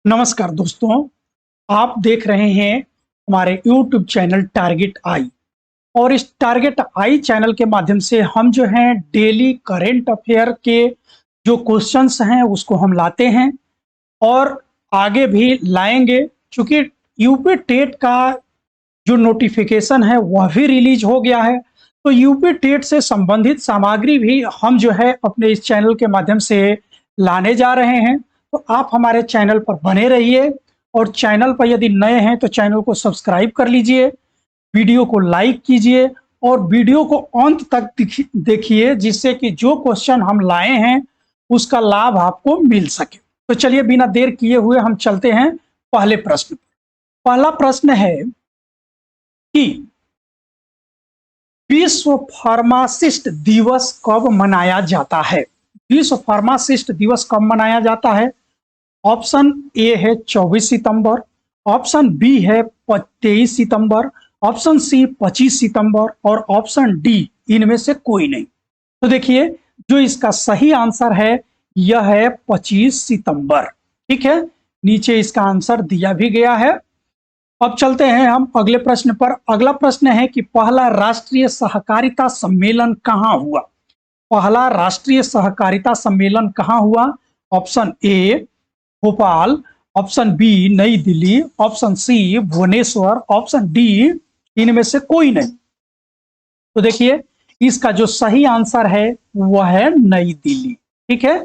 नमस्कार दोस्तों, आप देख रहे हैं हमारे YouTube चैनल टारगेट आई। और इस टारगेट आई चैनल के माध्यम से हम जो हैं डेली करंट अफेयर के जो क्वेश्चंस हैं उसको हम लाते हैं और आगे भी लाएंगे। क्योंकि यूपी टेट का जो नोटिफिकेशन है वह भी रिलीज हो गया है, तो यूपी टेट से संबंधित सामग्री भी हम जो है अपने इस चैनल के माध्यम से लाने जा रहे हैं। तो आप हमारे चैनल पर बने रहिए और चैनल पर यदि नए हैं तो चैनल को सब्सक्राइब कर लीजिए, वीडियो को लाइक कीजिए और वीडियो को अंत तक देखिए, जिससे कि जो क्वेश्चन हम लाए हैं उसका लाभ आपको मिल सके। तो चलिए बिना देर किए हुए हम चलते हैं पहले प्रश्न। पहला प्रश्न है कि विश्व फार्मासिस्ट दिवस कब मनाया जाता है? विश्व फार्मासिस्ट दिवस कब मनाया जाता है? ऑप्शन ए है 24 सितंबर, ऑप्शन बी है 23 सितंबर, ऑप्शन सी 25 सितंबर और ऑप्शन डी इनमें से कोई नहीं। तो देखिए, जो इसका सही आंसर है यह है 25 सितंबर। ठीक है, नीचे इसका आंसर दिया भी गया है। अब चलते हैं हम अगले प्रश्न पर। अगला प्रश्न है कि पहला राष्ट्रीय सहकारिता सम्मेलन कहाँ हुआ? पहला राष्ट्रीय सहकारिता सम्मेलन कहाँ हुआ? Option A Bhopal, option B Nai Delhi, option C Bhubaneswar, option D इनमें से कोई नहीं। तो देखिए, इसका जो सही आंसर है वह है नई दिल्ली। ठीक है,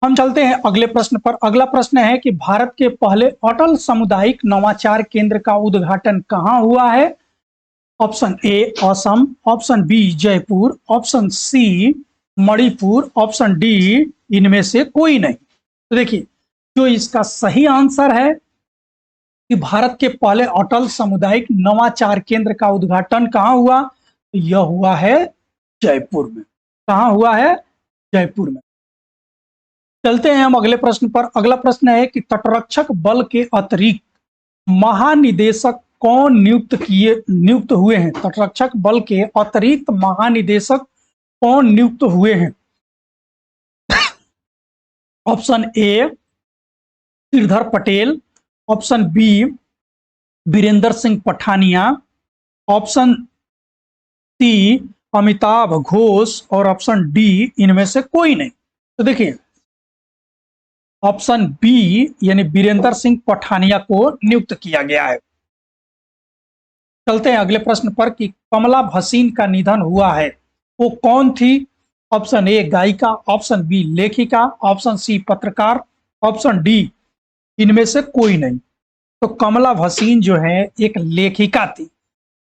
हम चलते हैं अगले प्रश्न पर। अगला प्रश्न है कि भारत के पहले अटल सामुदायिक नवाचार केंद्र का उद्घाटन कहाँ हुआ है? Option A Assam, option B Jaipur, option C Manipur, option D इनमें से कोई नहीं। तो देखिए, जो इसका सही आंसर है कि भारत के पहले अटल सामुदायिक नवाचार केंद्र का उद्घाटन कहाँ हुआ? तो यह हुआ है जयपुर में। कहाँ हुआ है? जयपुर में। चलते हैं हम अगले प्रश्न पर। अगला प्रश्न है कि तटरक्षक बल के अतिरिक्त महानिदेशक कौन नियुक्त हुए हैं? तटरक्षक बल के अतिरिक्त महानिदेशक कौन नियुक्त हुए हैं? Option A Shridhar Patel, option B Birendra Singh Pathania, option C Amitabh Ghosh और ऑप्शन डी इनमें से कोई नहीं। तो देखिए, ऑप्शन बी यानी बीरेंद्र सिंह पठानिया को नियुक्त किया गया है। चलते हैं अगले प्रश्न पर कि कमला भसीन का निधन हुआ है, वो कौन थी? ऑप्शन ए गायिका, ऑप्शन बी लेखिका, ऑप्शन सी पत्रकार, ऑप्शन डी इनमें से कोई नहीं। तो कमला भसीन जो है एक लेखिका थी।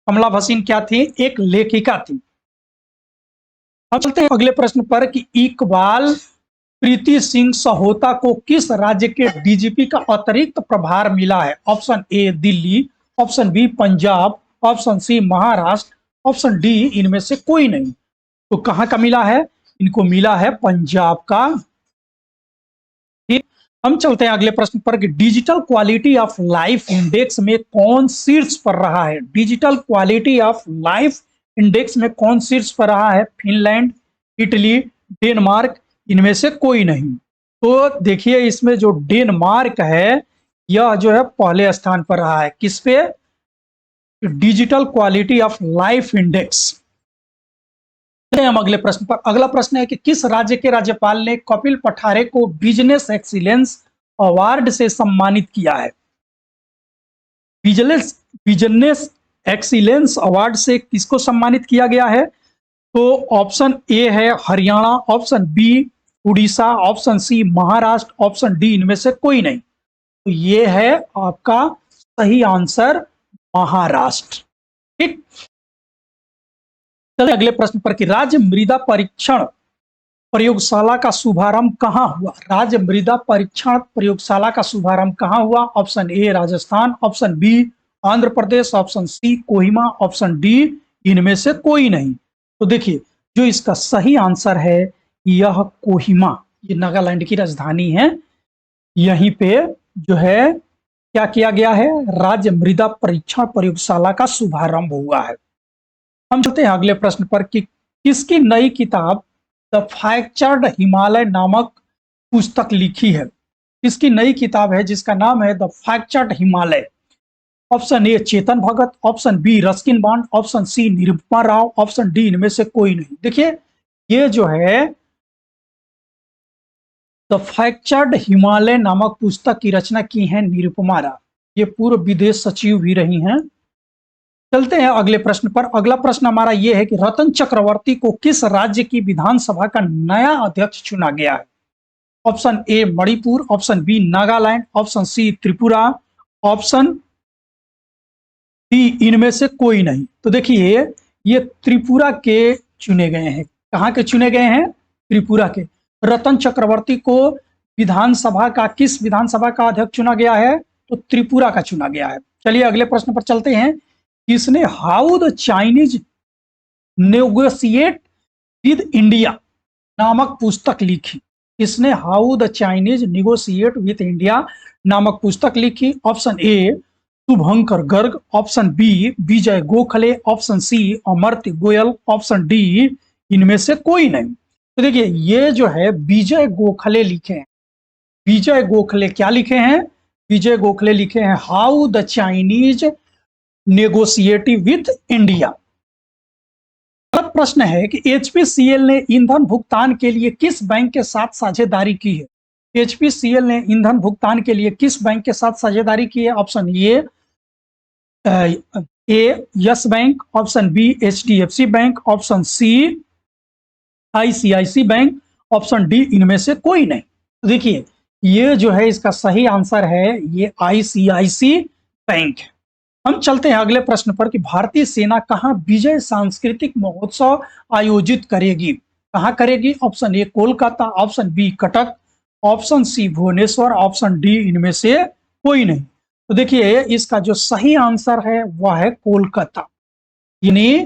कमला भसीन क्या थी? एक लेखिका थी। अब चलते हैं अगले प्रश्न पर कि इकबाल प्रीति सिंह सहोता को किस राज्य के डीजीपी का अतिरिक्त प्रभार मिला है? Option A Delhi, option B Punjab, option C Maharashtra, option D इनमें से कोई नहीं। तो कहां का मिला है? इनको मिला है पंजाब का। हम चलते हैं अगले प्रश्न पर कि digital quality of life index में कौन शीर्ष पर रहा है? Digital quality of life index में कौन शीर्ष पर रहा है? फिनलैंड, इटली, डेनमार्क, इनमें से कोई नहीं। तो देखिए, इसमें जो डेनमार्क है यह जो है पहले स्थान पर रहा है। किस पे? Digital quality of life index. हम अगले प्रश्न पर। अगला प्रश्न है कि किस राज्य के राज्यपाल ने कपिल पठारे को बिजनेस एक्सीलेंस अवार्ड से सम्मानित किया है? बिजनेस एक्सीलेंस अवार्ड से किसको सम्मानित किया गया है? तो ऑप्शन ए है Haryana, option B Orissa, option C Maharashtra, option D इनमें से कोई नहीं। तो ये है आपका सही आंसर महाराष्ट्र। ठीक, चलिए अगले प्रश्न पर कि राज्य मृदा परीक्षण प्रयोगशाला का शुभारंभ कहाँ हुआ? राज्य मृदा परीक्षण प्रयोगशाला का शुभारंभ कहाँ हुआ? Option A Rajasthan, option B Andhra Pradesh, option C Kohima, option D इनमें से कोई नहीं। तो देखिए, जो इसका सही आंसर है यह कोहिमा, ये नागालैंड की राजधानी है। यहीं पे जो है क्या किया गया है? राज्य मृदा परीक्षण प्रयोगशाला का शुभारंभ हुआ है। हम चलते हैं अगले प्रश्न पर कि किसकी नई किताब द फ्रैक्चर्ड हिमालय नामक पुस्तक लिखी है? इसकी नई किताब है जिसका नाम है the fractured Himalaya. Option A Chetan Bhagat, option B Ruskin Bond, option C Nirupama Rao, option D इनमें से कोई नहीं। देखिए ये जो है द फ्रैक्चर्ड हिमालय नामक पुस्तक की रचना की है निरुपमा राव। ये पूर्व विदेश सचिव भी रही हैं। चलते हैं अगले प्रश्न पर। अगला प्रश्न हमारा यह है कि रतन चक्रवर्ती को किस राज्य की विधानसभा का नया अध्यक्ष चुना गया है? Option A Manipur, option B Nagaland, option C Tripura, option D इनमें से कोई नहीं। तो देखिए ये त्रिपुरा के चुने गए हैं। कहां के चुने गए हैं? त्रिपुरा के। रतन चक्रवर्ती को विधानसभा का किस विधानसभा का अध्यक्ष चुना गया है? तो त्रिपुरा का चुना गया है। चलिए अगले प्रश्न पर चलते हैं। किसने how the Chinese negotiate with India नामक पुस्तक लिखी? किसने how the Chinese negotiate with India नामक पुस्तक लिखी? Option A Shubhankar Garg, option B Vijay Gokhale, option C Amartya Goyal, option D इनमें से कोई नहीं। तो देखिए ये जो है विजय गोखले लिखे हैं। विजय गोखले क्या लिखे हैं? विजय गोखले लिखे हैं how the Chinese negotiate with India. अब प्रश्न है कि एचपीसीएल ने ईंधन भुगतान के लिए किस बैंक के साथ साझेदारी की है? एचपीसीएल ने ईंधन भुगतान के लिए किस बैंक के साथ साझेदारी की है? Option A Yes Bank, option B HDFC Bank, option C ICIC Bank, option D इनमें से कोई नहीं। तो देखिए ये जो है इसका सही आंसर है ये आईसीआईसी बैंक है। हम चलते हैं अगले प्रश्न पर कि भारतीय सेना कहां विजय सांस्कृतिक महोत्सव आयोजित करेगी? कहां करेगी? Option A Kolkata, option B Cuttack, option C Bhubaneswar, option D इनमें से कोई नहीं। तो देखिए इसका जो सही आंसर है वह है कोलकाता। यानी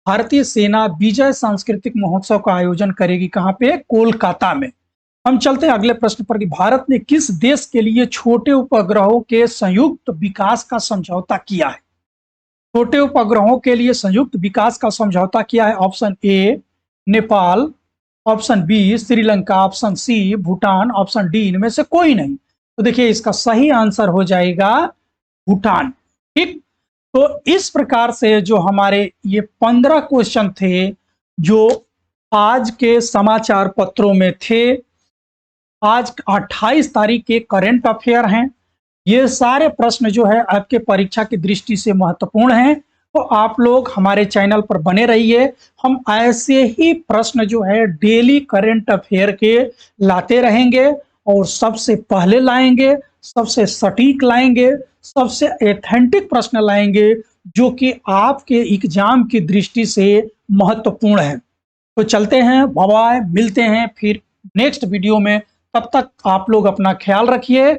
भारतीय सेना विजय सांस्कृतिक महोत्सव का आयोजन करेगी कहां पे? कोलकाता में। हम चलते हैं अगले प्रश्न पर कि भारत ने किस देश के लिए छोटे उपग्रहों के संयुक्त विकास का समझौता किया है? छोटे उपग्रहों के लिए संयुक्त विकास का समझौता किया है। Option A Nepal, option B Sri, option C Bhutan, option D इनमें से कोई नहीं। तो देखिए इसका सही आंसर हो जाएगा भूटान। ठीक, तो इस प्रकार से जो हमारे ये 15 क्वेश्चन थे जो आज के समाचार पत्रों में थे, आज 28 तारीख के करंट अफेयर हैं। ये सारे प्रश्न जो है आपके परीक्षा की दृष्टि से महत्वपूर्ण हैं, तो आप लोग हमारे चैनल पर बने रहिए। हम ऐसे ही प्रश्न जो है डेली करंट अफेयर के लाते रहेंगे और सबसे पहले लाएंगे, सबसे सटीक लाएंगे, सबसे एथेंटिक प्रश्न लाएंगे जो कि आपके एग्जाम की दृष्टि से महत्वपूर्ण है। तो चलते हैं, बाय बाय, मिलते हैं फिर नेक्स्ट वीडियो में। तब तक आप लोग अपना ख्याल रखिए।